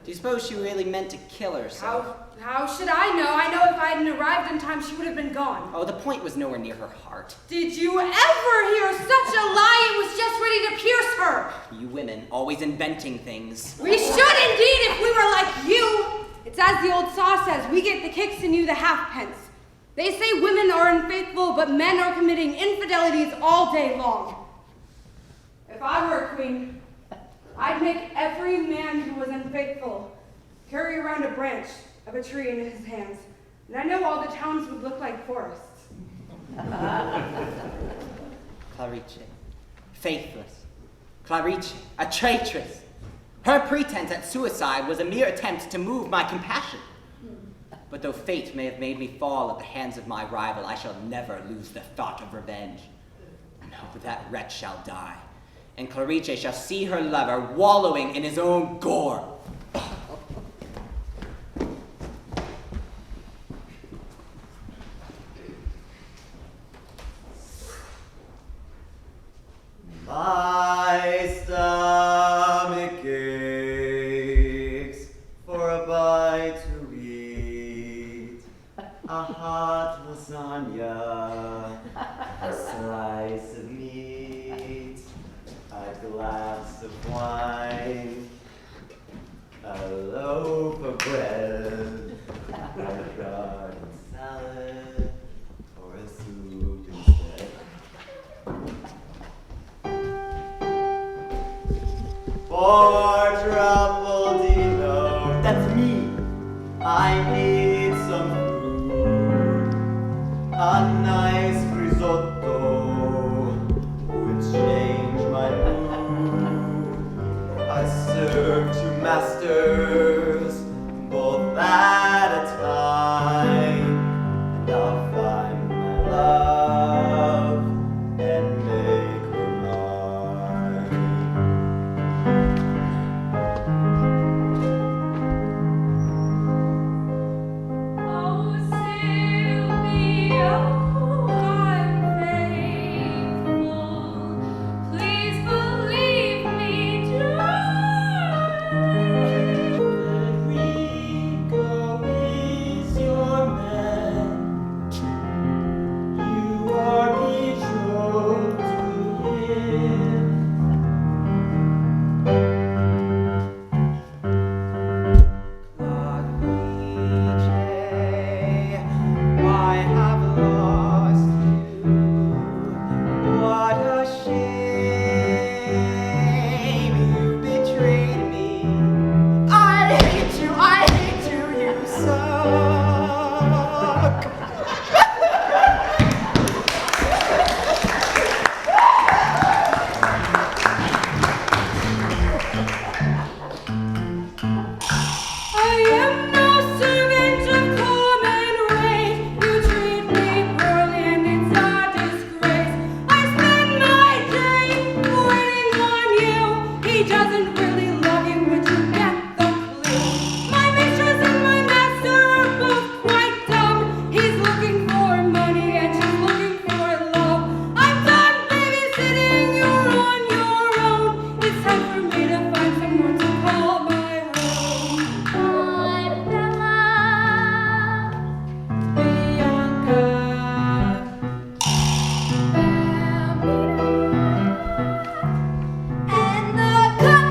Do you suppose she really meant to kill herself? How should I know? I know if I hadn't arrived in time, she would have been gone. Oh, the point was nowhere near her heart. Did you ever hear such a lie? It was just ready to pierce her. You women, always inventing things. We should indeed if we were like you. It's as the old saw says, we get the kicks and you the halfpence. They say women are unfaithful, but men are committing infidelities all day long. If I were a queen, I'd make every man who was unfaithful carry around a branch of a tree in his hands, and I know all the towns would look like forests. Clarice, faithless. Clarice, a traitress. Her pretense at suicide was a mere attempt to move my compassion. But though fate may have made me fall at the hands of my rival, I shall never lose the thought of revenge. No, that wretch shall die, and Clarice shall see her lover wallowing in his own gore. My stomach aches for a bite to eat, a hot lasagna, a slice of meat, a glass of wine, a loaf of bread, a garden salad, or a soup instead. For Truffaldino, that's me. I need some food. A nice risotto would change my mood. I serve two masters, both at a time, and I'll find my love and make her mine. Oh, Sylvia, I'm faithful. Please believe me, Federico is your man. You are betrothed to him. Clarice, I have lost you. What a shame, you betrayed me. I hate you, you suck. I am no servant of common rate. You treat me poorly and it's a disgrace. I spend my day waiting on you. He doesn't really love you, would you get the clue? My mistress and my master are both quite dumb. He's looking for money and she's looking for love. I'm done babysitting, you're on your own. It's time for me to find someone to call my home. My Bella. Bianca. And the cup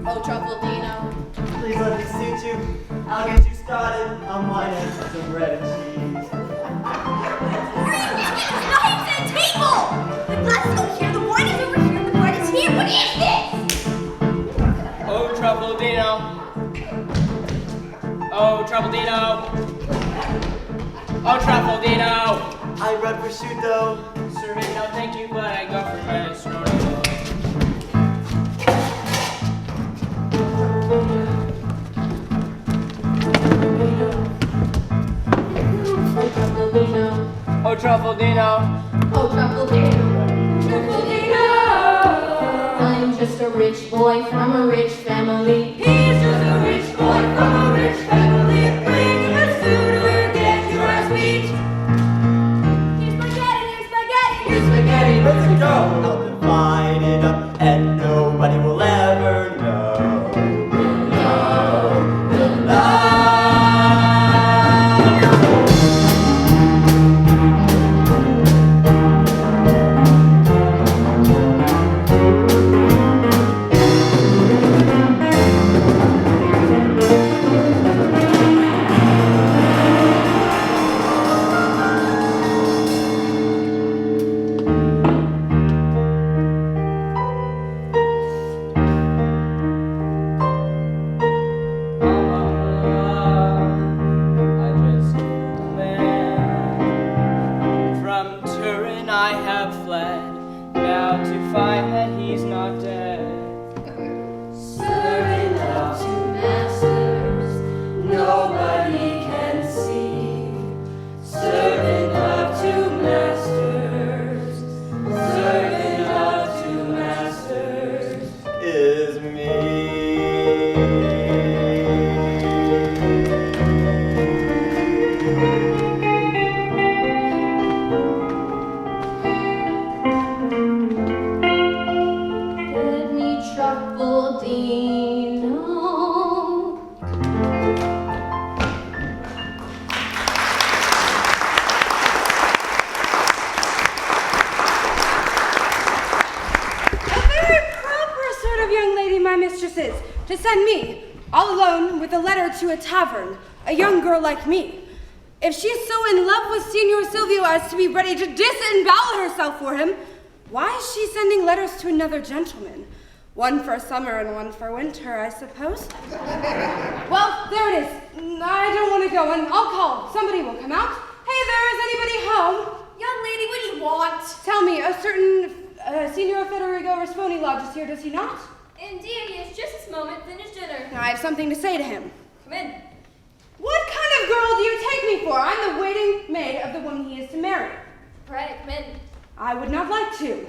Oh, Truffaldino. Please let me seat you. I'll get you started on wine and some bread and cheese. Knives at a table! The glass is over here, the wine is over here, the bread is here. What is this? Oh, Truffaldino. Oh, Truffaldino. Oh, Truffaldino. I run prosciutto. Sir, no, thank you, but I go for minestrone. Oh, Truffaldino. Oh, Truffaldino. Truffaldino. I'm just a rich boy from a rich family. He's just a rich boy from a rich family. Bring a suit or get your ass beat. Here's spaghetti, here's spaghetti, here's spaghetti. Let's go. I'll divide it up and nobody will ever know. To send me, all alone, with a letter to a tavern, a young girl like me. If she's so in love with Signor Silvio as to be ready to disembowel herself for him, why is she sending letters to another gentleman? One for summer and one for winter, I suppose. Well, there it is. I don't want to go, and I'll call. Somebody will come out. Hey there, is anybody home? Young lady, what do you want? Tell me, a certain Signor Federico Rasponi lodges here, does he not? Indeed, he has just this moment finished dinner. I have something to say to him. Come in. What kind of girl do you take me for? I'm the waiting maid of the woman he is to marry. Pray, come in. I would not like to.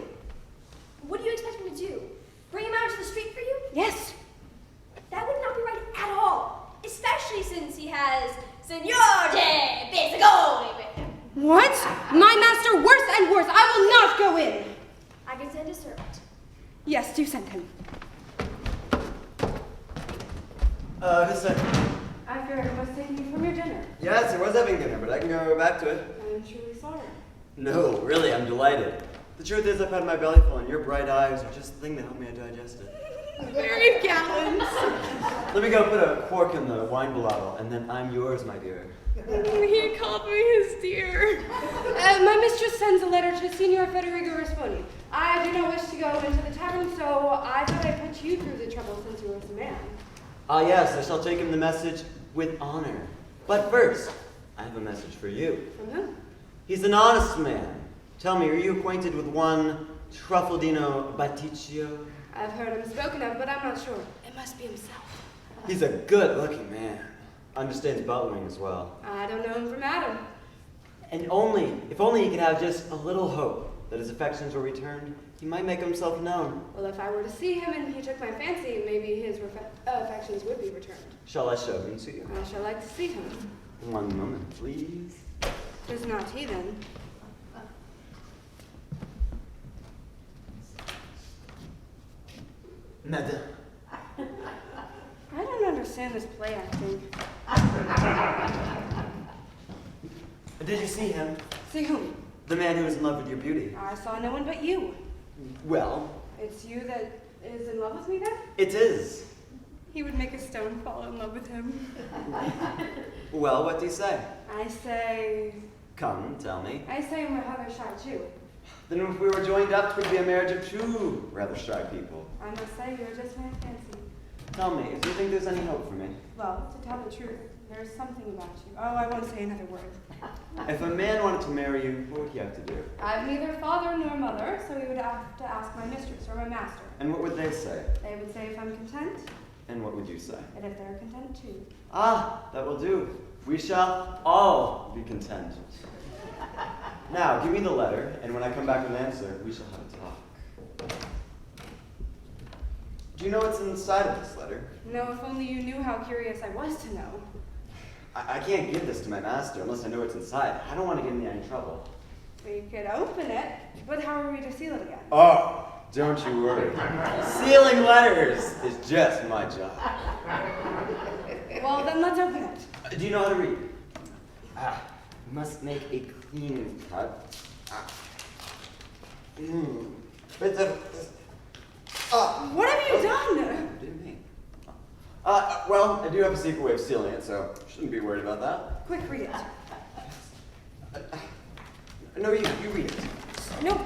What do you expect him to do? Bring him out to the street for you? Yes. That would not be right at all. Especially since he has Signor de Pisagoni with him. What? My master worse and worse. I will not go in. I can send a servant. Yes, do send him. Who's that? I fear I must take you from your dinner. Yes, I was having dinner, but I can go back to it. I am truly sorry. No, really, I'm delighted. The truth is, I've had my belly full, and your bright eyes are just the thing that helped me digest it. Very gallant. Let me go put a cork in the wine bottle, and then I'm yours, my dear. He called me his dear. My mistress sends a letter to Signor Federico Rasponi. I do not wish to go into the tavern, so I thought I'd put you through the trouble since you were the man. Ah, yes, I shall take him the message with honor. But first, I have a message for you. From whom? He's an honest man. Tell me, are you acquainted with one Truffaldino Batticchio? I've heard him spoken of, but I'm not sure. It must be himself. He's a good-looking man. Understands butlering as well. I don't know him from Adam. And if only he could have just a little hope that his affections were returned, he might make himself known. Well, if I were to see him and he took my fancy, maybe his affections would be returned. Shall I show him to you? I shall like to see him. One moment, please. 'Tis not he, then. Madame. I don't understand this play acting. Did you see him? See whom? The man who was in love with your beauty. I saw no one but you. Well, It's you that is in love with me, then? it is. he would make a stone fall in love with him. Well, what do you say? I say Come, tell me. I'm rather shy too. Then if we were joined up, it would be a marriage of two rather shy people. I must say you're just my fancy. Tell me, do you think there's any hope for me? Well, to tell the truth, there's something about you. Oh, I won't say another word. If a man wanted to marry you, what would he have to do? I've neither father nor mother, so he would have to ask my mistress or my master. And what would they say? They would say if I'm content, And what would you say? and if they're content too. Ah, that will do. We shall all be content. Now, give me the letter, and when I come back with an answer, we shall have a talk. Do you know what's inside of this letter? No, if only you knew how curious I was to know. I can't give this to my master unless I know what's inside. I don't want to get in any trouble. We could open it, but how are we to seal it again? Oh, don't you worry. Sealing letters is just my job. Well, then let's open it. Do you know how to read? You must make a clean cut. But What have you done? What do you mean? Well, I do have a secret way of sealing it, so shouldn't be worried about that. Quick, read it. No, you read it. No,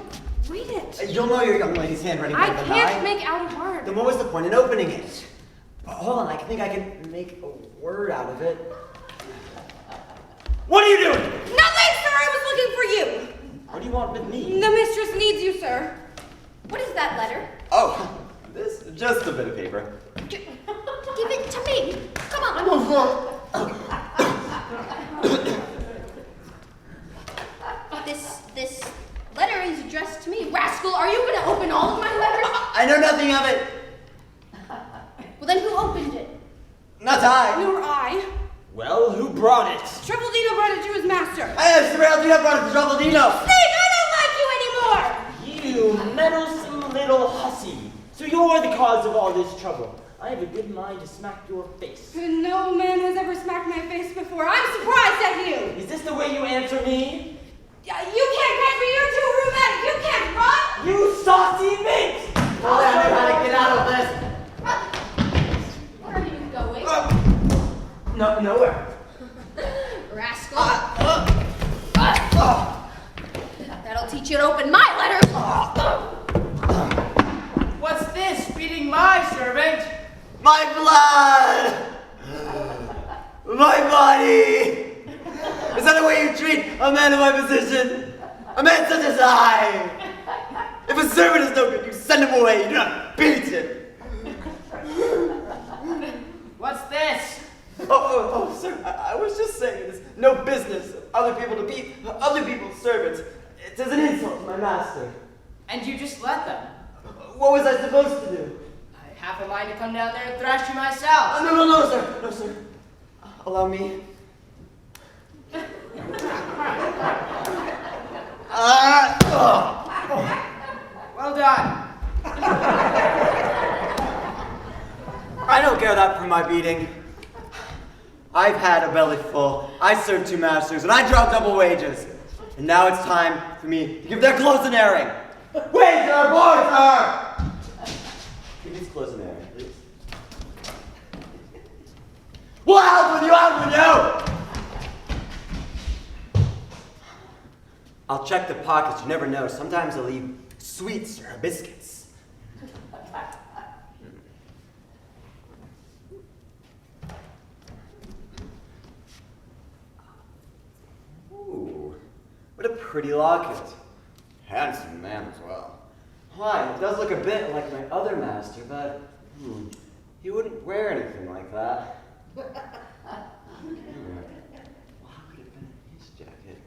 read it. You'll know your young lady's handwriting I better than can't make out a word. Then what was the point in opening it? Hold on, I think I can make a word out of it. What are you doing? Nothing, sir. I was looking for you. What do you want with me? The mistress needs you, sir. What is that letter? Oh, this is just a bit of paper. Give it to me. Come on. This letter is addressed to me. Rascal, are you going to open all of my letters? I know nothing of it. Well, then who opened it? Not I. Nor I. Well, who brought it? Truffaldino brought it to his master. I have Smeraldino brought it to Truffaldino. Snake, I don't like you anymore. You meddlesome little hussy. So you're the cause of all this trouble. I have a good mind to smack your face. No man has ever smacked my face before. I'm surprised at you. Is this the way you answer me? You can't catch me. You're too rheumatic. You can't run. You saucy mate! Well, I knew how to get out of this. Where are you going? No, nowhere. Rascal. That'll teach you to open my letters. What's this? Beating my servant? My blood! My body! Is that the way you treat a man in my position? A man such as I! If a servant is no good, you send him away. You do not beat him. What's this? Oh, sir, I was just saying it is no business of other people to beat other people's servants. It is an insult to my master. And you just let them? What was I supposed to do? I have a mind to come down there and thrash you myself. No, sir. No, sir. Allow me. Well done. I don't care that for my beating. I've had a belly full. I served 2 masters, and I draw double wages. And now it's time for me to give their clothes an airing. Waiter, boarder! Give these clothes an airing, please. Well, out with you! I'll check the pockets. You never know. Sometimes I'll leave sweets or biscuits. Ooh, what a pretty locket. Handsome man as well. Why, it does look a bit like my other master, but he wouldn't wear anything like that. Well, how could it have been in his jacket?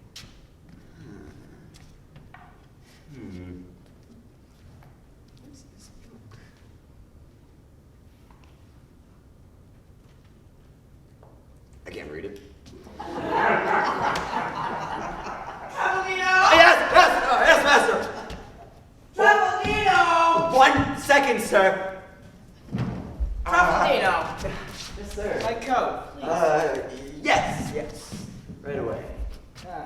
What's this book? I can't read it. Yes, master. Truffaldino! 1 second, sir. Truffaldino! Yes, sir. My coat, please. Yes. Right away. Ah.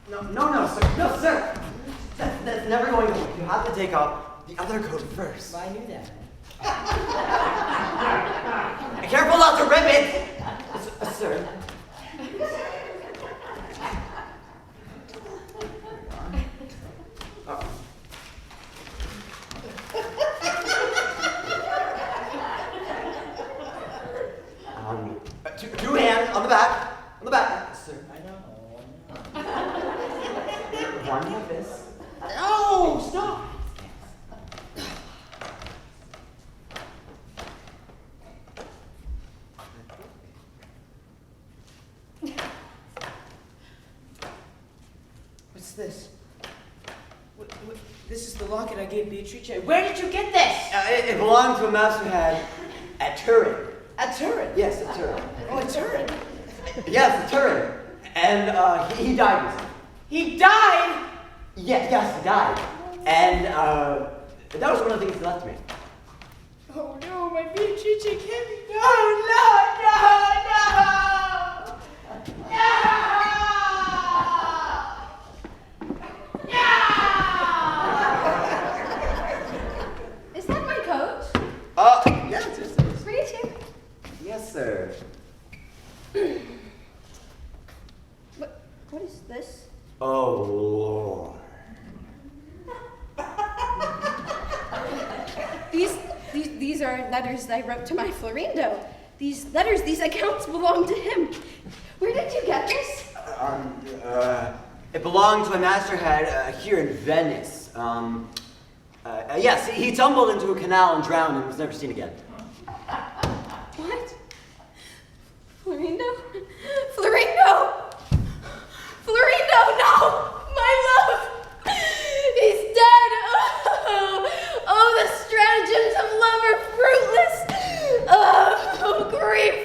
No, sir. No, sir. That's never going to work. You have to take off the other coat first. I knew that. Careful not to rip it! Sir. Two hands on the back. On the back. Sir. I know. One like this. No! Stop! What's this? This is the locket I gave Beatrice. Where did you get this? It belonged to a master who had at Turin. At Turin? Yes, at Turin. Oh, at Turin. Yes, at Turin. And he died recently. He died? Yes, he died. And that was one of the things he left me. Oh no, my Beatrice can't be. No! Is that my coat? Yes. Bring it here. Yes, sir. What is this? Oh, Lord. These are letters I wrote to my Florindo. These letters, these accounts belong to him. Where did you get this? It belonged to a masterhead here in Venice. Yes, he tumbled into a canal and drowned and was never seen again. What? Florindo? Florindo! Florindo, no! My love! He's dead! Oh, the stratagems of love are fruitless! Oh, grief!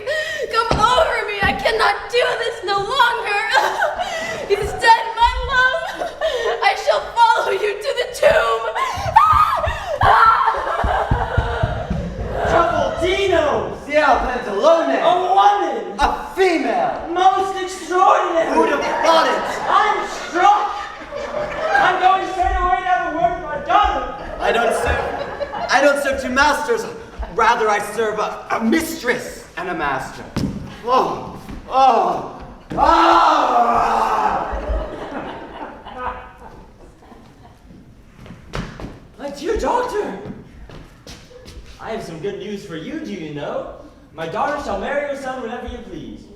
Come over me! I cannot do this no longer! He's dead, my love! I shall follow you to the tomb! Truffaldino! Ciao Pantalone! A woman! A female! Most extraordinary! Who'd have thought it? I'm struck! I'm going straight away to have a word with my daughter! I don't serve two masters. Rather, I serve a mistress and a master. Oh! My dear doctor! I have some good news for you, do you know? My daughter shall marry your son whenever you please.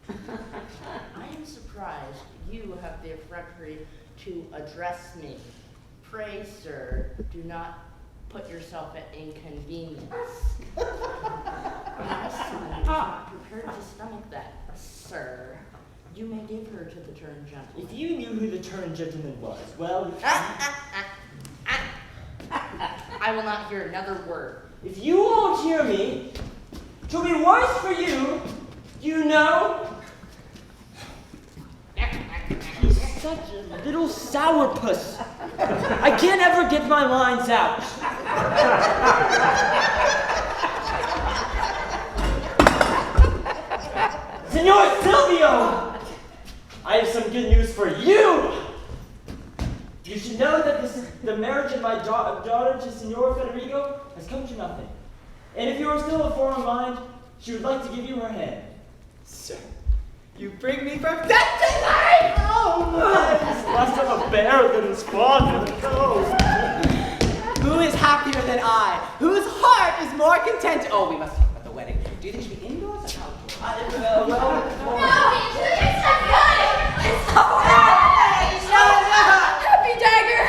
I am surprised you have the effrontery to address me. Pray, sir, do not put yourself at inconvenience. My son is not prepared to stomach that, sir. You may give her to the Turin gentleman. If you knew who the Turin gentleman was, well... I will not hear another word. If you won't hear me, 'twill be worse for you, you know? He's such a little sourpuss. I can't ever get my lines out. Signor Silvio! I have some good news for you! You should know that the marriage of my daughter to Signor Federico has come to nothing. And if you are still of foreign mind, she would like to give you her hand. Sir, you bring me from death to life! Oh, he's less of a bear than his father. Oh. Who is happier than I? Whose heart is more content? Oh, we must talk about the wedding. Do you think it should be indoors or outdoors? No, it's so good! It's so good! Happy Dagger!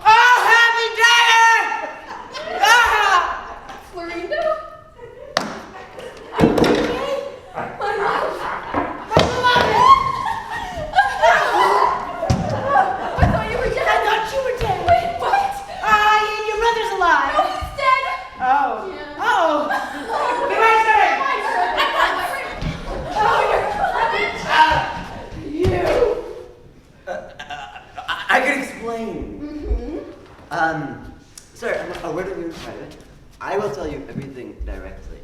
Oh, happy dagger! Ah! Florindo? My love! I thought you were dead. I thought you were dead. Wait, what? Your brother's alive. No, he's dead. Oh. Yeah. Oh. Be my servant. Oh, you're Clement. You. I can explain. Sir, a word of your private. I will tell you everything directly.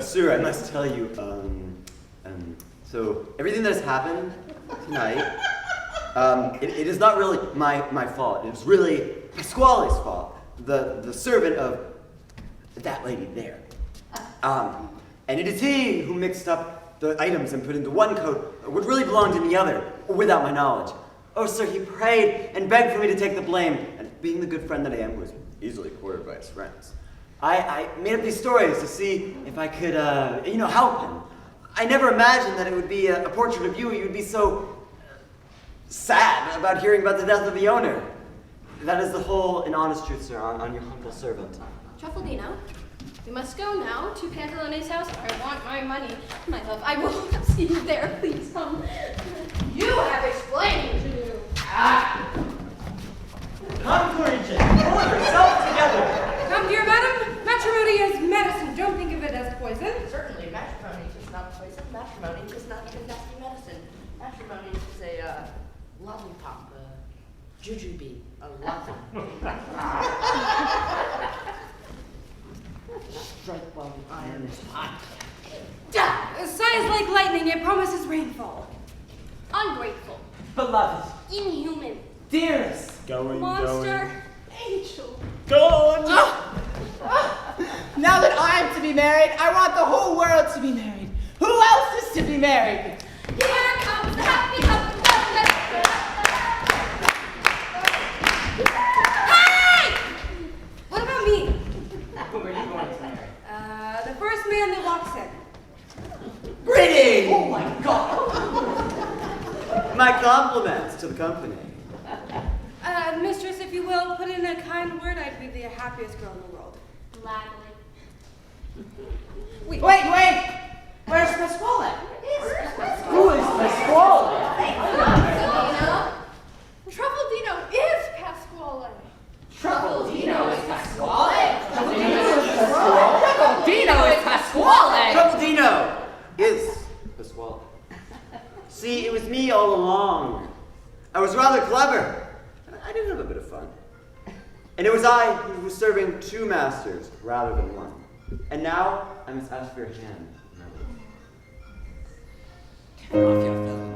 Sir, I must tell you, so everything that has happened tonight It is not really my fault. It is really Pasquale's fault, the servant of that lady there. And it is he who mixed up the items and put into one coat what really belonged in the other, without my knowledge. Oh, sir, he prayed and begged for me to take the blame, and being the good friend that I am, was easily quartered by his friends. I made up these stories to see if I could, help him. I never imagined that it would be a portrait of you. You would be so sad about hearing about the death of the owner. That is the whole and honest truth, sir, on your humble servant. Truffaldino, we must go now to Pantalone's house. I want my money. My love, I will see you there. Please come. You have explaining to do. Come, Clarice, pull yourself together. Come, dear madam. Matrimony is medicine. Don't think of it as poison. Certainly, matrimony is not poison. Matrimony is not even nasty medicine. Matrimony is a lollipop, a jujube, a lollipop. Strike while the iron is hot. Sighs like lightning. It promises rainfall. Ungrateful. Beloved, Inhuman. dearest, Monster. Angel. now that I'm to be married, I want the whole world to be married. Who else is to be married? Here comes the happy couple. Hey! What about me? Who are you going to marry? The first man that walks in. Greetings! Oh my God! My compliments to the company. Mistress, if you will, put in a kind word, I'd be the happiest girl in the world. Gladly. Wait. Wait! Where's Pasquale? Who is Pasquale? Truffaldino is Pasquale. Truffaldino is Pasquale? Truffaldino is Pasquale? Truffaldino is Pasquale. See, it was me all along. I was rather clever. I did have a bit of fun. And it was I who was serving two masters rather than one. And now I must ask for your hand. Get off your phone.